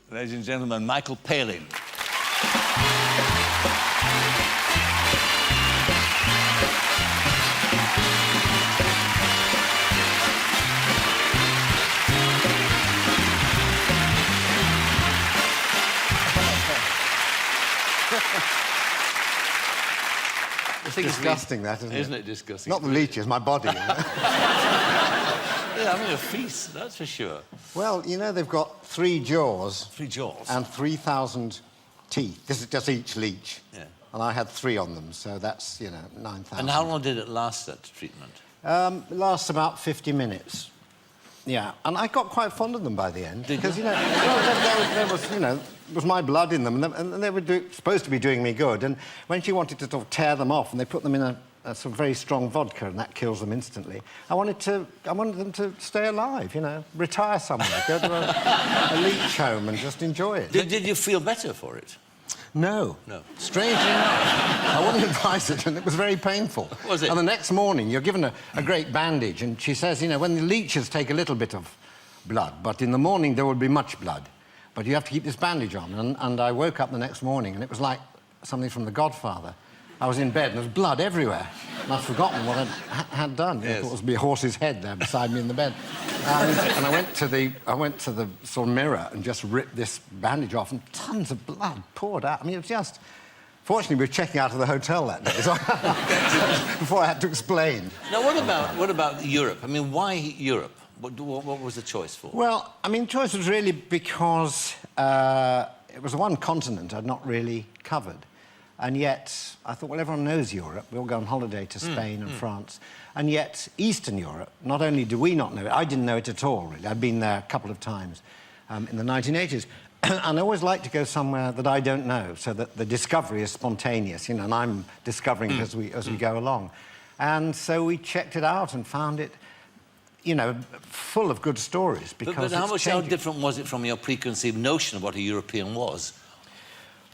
Ladies and gentlemen, Michael Palin. Disgusting, that, isn't it? Isn't it disgusting? Not the leeches, my body. Yeah, I mean, a feast, that's for sure. Well, you know, they've got 3 jaws. 3 jaws? And 3,000 teeth. This is just each leech. Yeah. And I had 3 on them, so that's, you know, 9,000. And how long did it last, that treatment? It lasts about 50 minutes. Yeah, and I got quite fond of them by the end. Because, you know, there was, you know, was my blood in them, and they were supposed to be doing me good. And when she wanted to sort of tear them off, and they put them in a sort of very strong vodka, and that kills them instantly, I wanted them to stay alive, you know, retire somewhere, go to a leech home and just enjoy it. Did you feel better for it? No. No. Strangely enough, I wouldn't advise it, and it was very painful. Was it? And the next morning, you're given a great bandage, and she says, you know, when the leeches take a little bit of blood, but in the morning there will be much blood, but you have to keep this bandage on. And I woke up the next morning, and it was like something from The Godfather. I was in bed, and there was blood everywhere. And I'd forgotten what I had done. Yes. I thought it was be a horse's head there beside me in the bed. And I went to the sort of mirror and just ripped this bandage off, and tons of blood poured out. I mean, it was just... Fortunately, we were checking out of the hotel that day, so before I had to explain. Now, what about Europe? I mean, why Europe? What was the choice for? Well, I mean, the choice was really because it was the one continent I'd not really covered. And yet, I thought, well, everyone knows Europe. We all go on holiday to Spain and France. And yet, Eastern Europe, not only do we not know it, I didn't know it at all, really. I'd been there a couple of times in the 1980s. And I always like to go somewhere that I don't know, so that the discovery is spontaneous, you know, and I'm discovering it as we go along. And so we checked it out and found it, you know, full of good stories. Because how different was it from your preconceived notion of what a European was?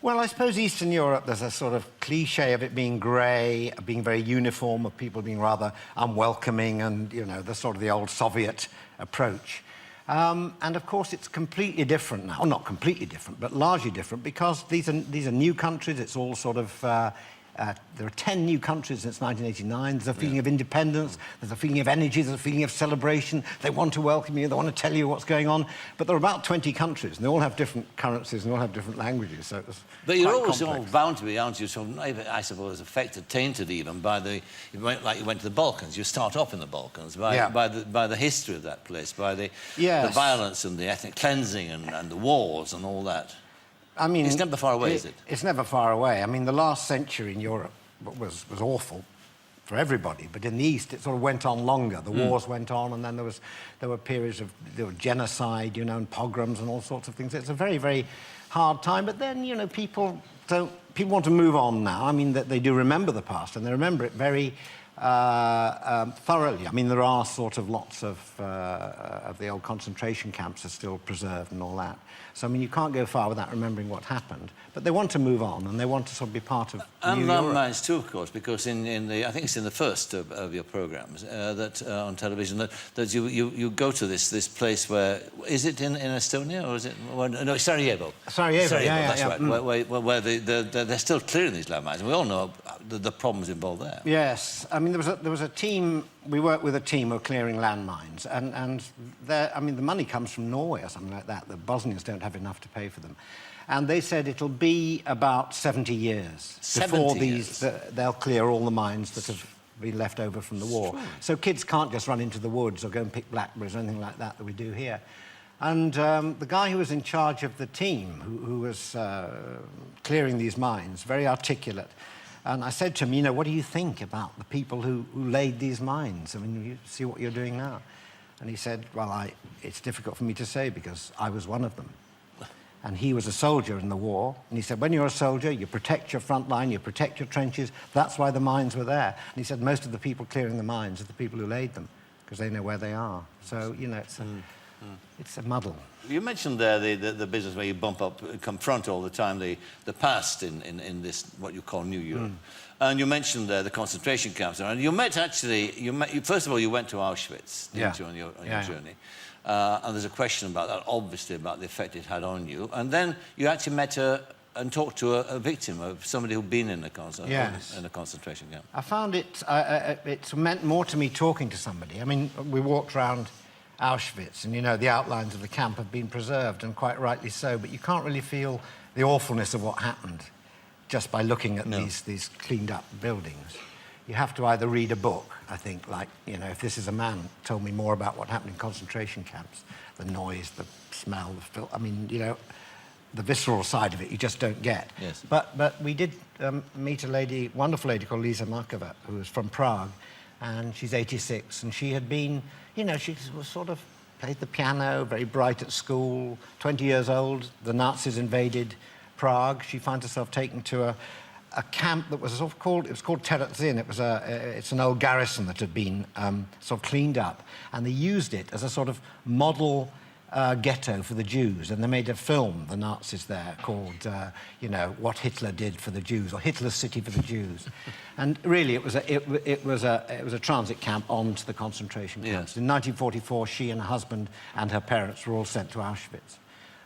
Well, I suppose Eastern Europe, there's a sort of cliché of it being grey, being very uniform, of people being rather unwelcoming, and, you know, the sort of the old Soviet approach. And, of course, it's completely different now. Well, not completely different, but largely different, because these are new countries. It's all sort of... there are 10 new countries since 1989. There's a feeling of independence, there's a feeling of energy, there's a feeling of celebration. They want to welcome you, they want to tell you what's going on. But there are about 20 countries, and they all have different currencies, and they all have different languages, so it's But you're always complex. bound to be, aren't you, so I suppose affected, tainted even, by the... Like you went to the Balkans, you start off in the Balkans, by the history of that place, by the violence and the ethnic cleansing and the wars and all that. I mean, it's never far away, is it? It's never far away. I mean, the last century in Europe was awful for everybody, but in the East it sort of went on longer. The wars went on, and then there were periods of genocide, you know, and pogroms and all sorts of things. It's a very, very hard time. But then, you know, people want to move on now. I mean, they do remember the past, and they remember it very thoroughly. I mean, there are sort of lots of the old concentration camps are still preserved and all that. So, I mean, you can't go far without remembering what happened. But they want to move on, and they want to sort of be part of and New Europe. landmines too, of course, because I think it's in the first of your programmes on television that you go to this place where... Is it in Estonia, or is it... Well, no, Sarajevo. Sarajevo, yeah, that's right. Where they're still clearing these landmines, and we all know the problems involved there. Yes. I mean, there was a team... We worked with a team who were clearing landmines, and I mean, the money comes from Norway or something like that. The Bosnians don't have enough to pay for them. And they said it'll be about 70 years before they'll clear all the mines that have been left over from the war. So kids can't just run into the woods or go and pick blackberries or anything like that we do here. And the guy who was in charge of the team, who was clearing these mines, very articulate, and I said to him, you know, what do you think about the people who laid these mines? I mean, you see what you're doing now. And he said, well, it's difficult for me to say because I was one of them. And he was a soldier in the war. And he said, when you're a soldier, you protect your front line, you protect your trenches. That's why the mines were there. And he said, most of the people clearing the mines are the people who laid them because they know where they are. So, you know, it's a muddle. You mentioned there the business where you confront all the time the past in this, what you call New Europe. And you mentioned there the concentration camps. And you met, actually, first of all, you went to Auschwitz, didn't you, on your journey. and there's a question about that, obviously, about the effect it had on you. And then you actually met and talked to a victim, of somebody who'd been in a concentration camp. I found it meant more to me talking to somebody. I mean, we walked around Auschwitz, and, you know, the outlines of the camp have been preserved, and quite rightly so, but you can't really feel the awfulness of what happened just by looking at these cleaned-up buildings. You have to either read a book, I think, like, you know, if This Is a Man told me more about what happened in concentration camps, the noise, the smell, the filth, I mean, you know, the visceral side of it you just don't get. Yes. But we did meet a wonderful lady called Lisa Markova, who was from Prague, and she's 86, and she had been, you know, she was sort of played the piano, very bright at school, 20 years old, the Nazis invaded Prague. She found herself taken to a camp that was sort of called Terezin. It's an old garrison that had been sort of cleaned up, and they used it as a sort of model ghetto for the Jews, and they made a film, the Nazis there, called, you know, What Hitler Did for the Jews, or Hitler's City for the Jews. And really, it was a transit camp onto the concentration camps. Yes. In 1944, she and her husband and her parents were all sent to Auschwitz,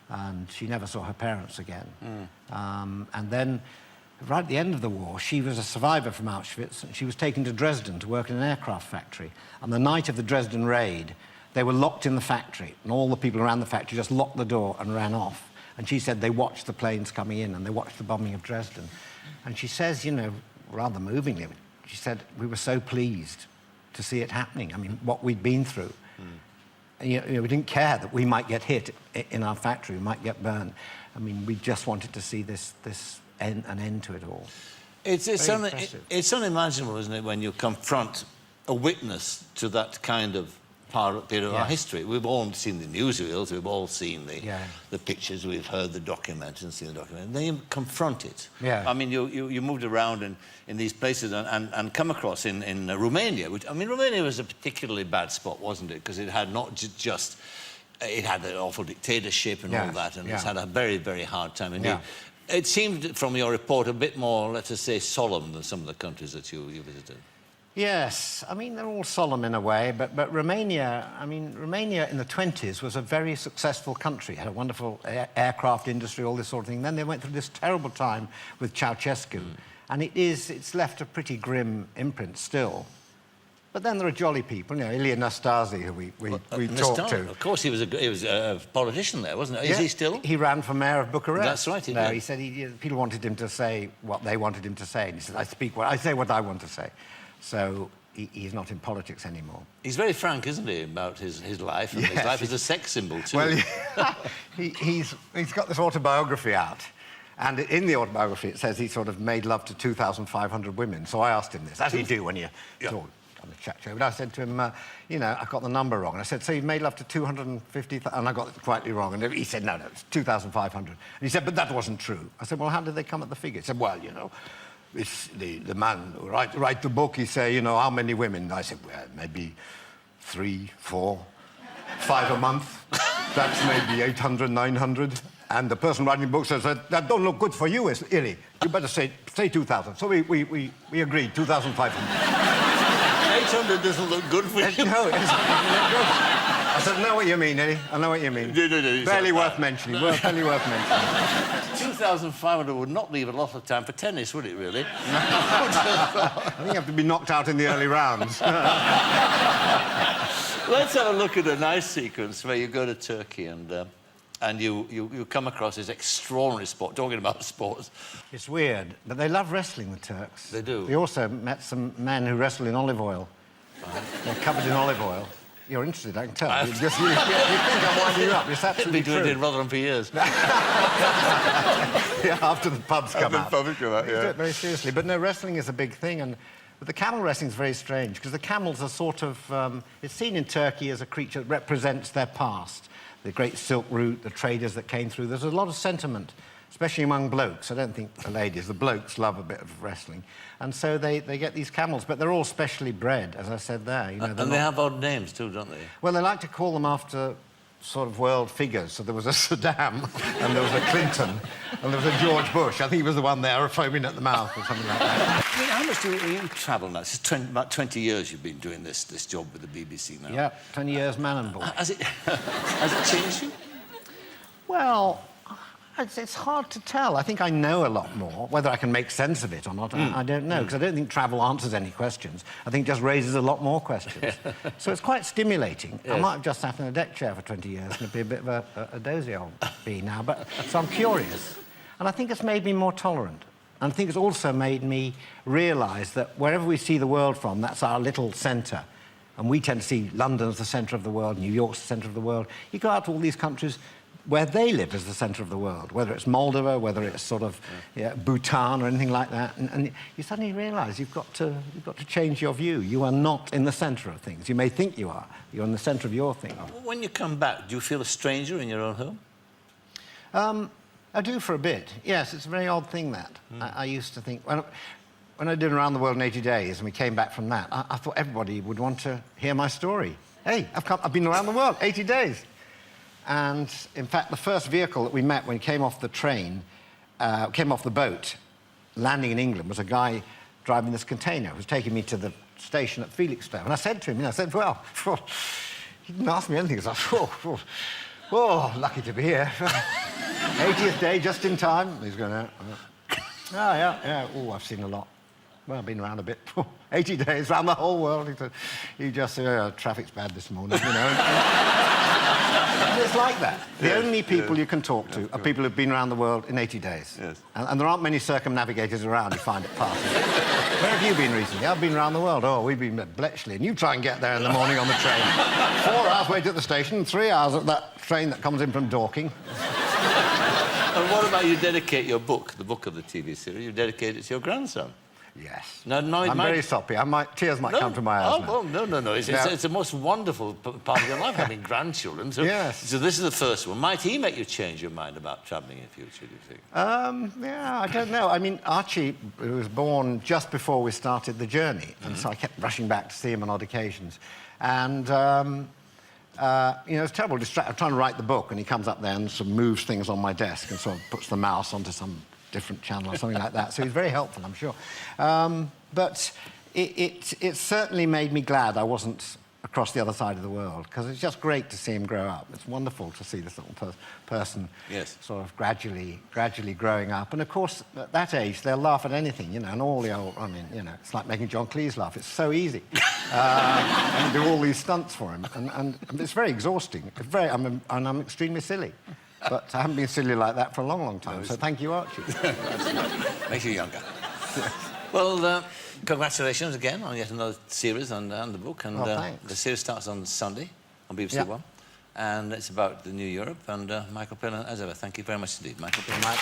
and she never saw her parents again. And then, right at the end of the war, she was a survivor from Auschwitz, and she was taken to Dresden to work in an aircraft factory. On the night of the Dresden raid, they were locked in the factory, and all the people around the factory just locked the door and ran off. And she said they watched the planes coming in, and they watched the bombing of Dresden. And she says, you know, rather movingly, she said, we were so pleased to see it happening. I mean, what we'd been through. And, you know, we didn't care that we might get hit in our factory, we might get burned. I mean, we just wanted to see an end to it all. It's unimaginable, isn't it, when you confront a witness to that kind of period of our history. We've all seen the newsreels, we've all seen the pictures, we've heard the documentaries and seen the documentary. And then you confront it. Yeah. I mean, you moved around in these places and come across in Romania, which, I mean, Romania was a particularly bad spot, wasn't it? Because it had not just... It had an awful dictatorship and all that, and it's had a very, very hard time indeed. Yeah. It seemed, from your report, a bit more, let us say, solemn than some of the countries that you visited. Yes, I mean, they're all solemn in a way, but Romania, I mean, Romania in the 20s was a very successful country, had a wonderful aircraft industry, all this sort of thing. Then they went through this terrible time with Ceausescu, and it's left a pretty grim imprint still. But then there are jolly people, you know, Ilie Nastase, who we talked to. Of course, he was a politician there, wasn't he? Is he still? He ran for mayor of Bucharest. That's right, he did. He said people wanted him to say what they wanted him to say, and he said, I say what I want to say. So he's not in politics anymore. He's very frank, isn't he, about his life, and his life is a sex symbol, too. Well, he's got this autobiography out, and in the autobiography it says he sort of made love to 2,500 women. So I asked him this, as you do when you talk on the chat show, but I said to him, you know, I got the number wrong. And I said, so you've made love to 250,000, and I got it quietly wrong. And he said, no, it's 2,500. And he said, but that wasn't true. I said, well, how did they come at the figure? He said, well, you know, it's the man who write the book, he say, you know, how many women? I said, well, maybe 3, 4, 5 a month. That's maybe 800, 900. And the person writing the book says, that don't look good for you, Illy. You better say 2,000. So we agreed, 2,500. 800 doesn't look good for you. No, it doesn't look good. I said, I know what you mean, Eddie. I know what you mean. No. Barely worth mentioning. Barely worth mentioning. 2,500 would not leave a lot of time for tennis, would it, really? I think you have to be knocked out in the early rounds. Let's have a look at a nice sequence where you go to Turkey and you come across this extraordinary sport, talking about sports. It's weird, but they love wrestling, the Turks. They do. We also met some men who wrestle in olive oil. They're covered in olive oil. You're interested, I can tell. You think I'm winding you up. It's absolutely true. I've been doing it in Rotherham for years. After the pubs come out. After the pubs come out, yeah. Very seriously. But no, wrestling is a big thing, but the camel wrestling is very strange, because the camels are sort of... it's seen in Turkey as a creature that represents their past. The great Silk Route, the traders that came through. There's a lot of sentiment, especially among blokes. I don't think the ladies, the blokes love a bit of wrestling. And so they get these camels, but they're all specially bred, as I said there. You know, and they have odd names too, don't they? Well, they like to call them after sort of world figures. So there was a Saddam, and there was a Clinton, and there was a George Bush. I think he was the one there foaming at the mouth or something like that. I mean, how much much do you travel now? It's about 20 years you've been doing this job with the BBC now. Yeah, 20 years man and boy. Has it changed you? Well, it's hard to tell. I think I know a lot more. Whether I can make sense of it or not, I don't know, because I don't think travel answers any questions. I think it just raises a lot more questions. So it's quite stimulating. Yes. I might have just sat in a deck chair for 20 years and it'd be a bit of a dozy old bee now, but so I'm curious. And I think it's made me more tolerant. And I think it's also made me realise that wherever we see the world from, that's our little centre. And we tend to see London as the centre of the world, New York's the centre of the world. You go out to all these countries where they live as the centre of the world, whether it's Moldova, whether it's sort of Bhutan or anything like that, and you suddenly realise you've got to change your view. You are not in the centre of things. You may think you are. You're in the centre of your thing. When you come back, do you feel a stranger in your own home? I do for a bit. Yes, it's a very odd thing, that. I used to think when I did Around the World in 80 Days and we came back from that, I thought everybody would want to hear my story. Hey, I've been around the world 80 days. And, in fact, the first vehicle that we met when he came off the train, came off the boat, landing in England, was a guy driving this container who was taking me to the station at Felixstowe. And I said to him, well, he didn't ask me anything. I thought, oh, lucky to be here. 80th day, just in time. He's going out. Oh, yeah. Oh, I've seen a lot. Well, I've been around a bit. 80 days, around the whole world. He just said, traffic's bad this morning, And it's like that. The only people you can talk to are people who've been around the world in 80 days. Yes. And there aren't many circumnavigators around who find it passing. Where have you been recently? I've been around the world. Oh, we've been at Bletchley. And you try and get there in the morning on the train. 4 hours wait at the station, 3 hours at that train that comes in from Dorking. And what about you dedicate your book, the book of the TV series, you dedicate it to your grandson? Yes. No, I'm very soppy. Tears might come to my eyes now. Well, no. It's a most wonderful part of your life, having grandchildren. So, yes. So this is the first one. Might he make you change your mind about travelling in future, do you think? Yeah, I don't know. I mean, Archie was born just before we started the journey, and so I kept rushing back to see him on odd occasions. And, it's terrible. I'm trying to write the book, and he comes up there and sort of moves things on my desk and sort of puts the mouse onto some different channel or something like that. So he's very helpful, I'm sure. But it certainly made me glad I wasn't across the other side of the world, because it's just great to see him grow up. It's wonderful to see this little person sort of gradually growing up. And, of course, at that age, they'll laugh at anything, and all the old... I mean, it's like making John Cleese laugh. It's so easy. And do all these stunts for him. And it's very exhausting. I'm extremely silly. But I haven't been silly like that for a long, long time. So thank you, Archie. Makes you younger. Well, congratulations again on yet another series and the book. And the series starts on Sunday on BBC One. And it's about the new Europe. And Michael Palin, as ever, thank you very much indeed, Michael. Thank you, Mike.